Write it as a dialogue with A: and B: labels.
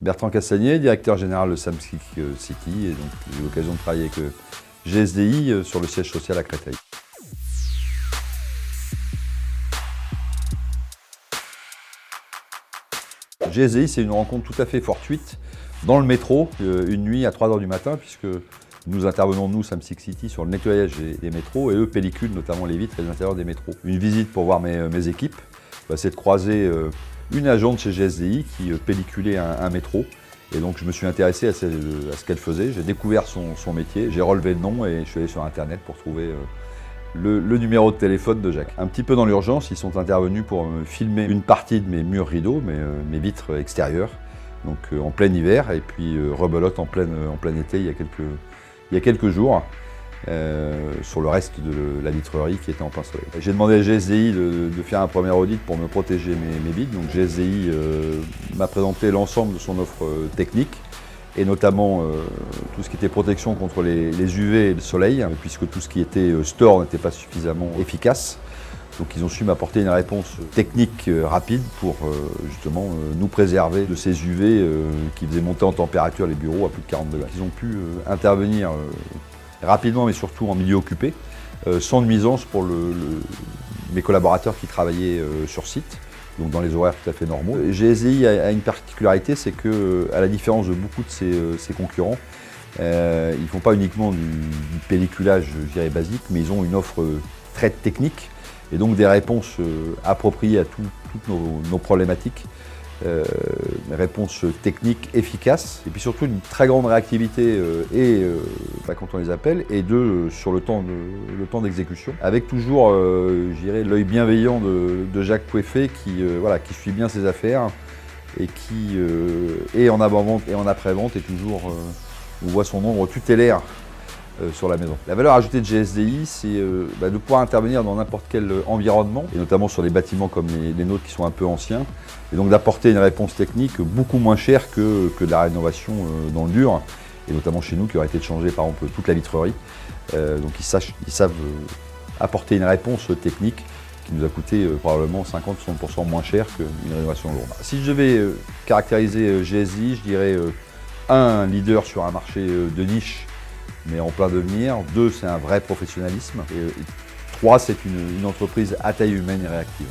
A: Bertrand Castagnier, directeur général de Samsic City, et donc j'ai eu l'occasion de travailler avec GSDI sur le siège social à Créteil. GSDI, c'est une rencontre tout à fait fortuite dans le métro, une nuit à 3 h du matin, puisque nous intervenons, nous, Samsic City, sur le nettoyage des métros, et eux pelliculent notamment les vitres et les intérieurs des métros. Une visite pour voir mes équipes, c'est de croiser une agente chez GSDI qui pelliculait un métro. Et donc je me suis intéressé à ce qu'elle faisait, j'ai découvert son métier, j'ai relevé le nom et je suis allé sur internet pour trouver le numéro de téléphone de Jacques. Un petit peu dans l'urgence, ils sont intervenus pour me filmer une partie de mes murs rideaux, mes vitres extérieures, donc en plein hiver, et puis rebelote en plein été il y a quelques jours. Sur le reste de la vitrerie qui était en plein soleil. J'ai demandé à GSDI de faire un premier audit pour me protéger mes vitres. Donc GSDI m'a présenté l'ensemble de son offre technique et notamment tout ce qui était protection contre les UV et le soleil, puisque tout ce qui était store n'était pas suffisamment efficace. Donc ils ont su m'apporter une réponse technique rapide pour justement nous préserver de ces UV qui faisaient monter en température les bureaux à plus de 40 degrés. Ils ont pu intervenir rapidement, mais surtout en milieu occupé, sans nuisance pour mes collaborateurs qui travaillaient sur site, donc dans les horaires tout à fait normaux. GSDI a une particularité, c'est qu'à la différence de beaucoup de ses concurrents, ils ne font pas uniquement du pelliculage, je dirais, basique, mais ils ont une offre très technique et donc des réponses appropriées à toutes nos problématiques. Réponses techniques efficaces et puis surtout une très grande réactivité quand on les appelle et sur le temps d'exécution avec toujours je dirais l'œil bienveillant de Jacques Poueffet qui suit bien ses affaires et qui et en avant-vente et en après-vente est toujours on voit son ombre tutélaire sur la maison. La valeur ajoutée de GSDI, c'est de pouvoir intervenir dans n'importe quel environnement, et notamment sur les bâtiments comme les nôtres qui sont un peu anciens, et donc d'apporter une réponse technique beaucoup moins chère que de la rénovation dans le dur, et notamment chez nous qui aurait été de changer par exemple toute la vitrerie. Donc ils savent apporter une réponse technique qui nous a coûté probablement 50-60% moins cher qu'une rénovation lourde. Si je devais caractériser GSDI, je dirais un leader sur un marché de niche, mais en plein devenir. 2, c'est un vrai professionnalisme. Et 3, c'est une entreprise à taille humaine et réactive.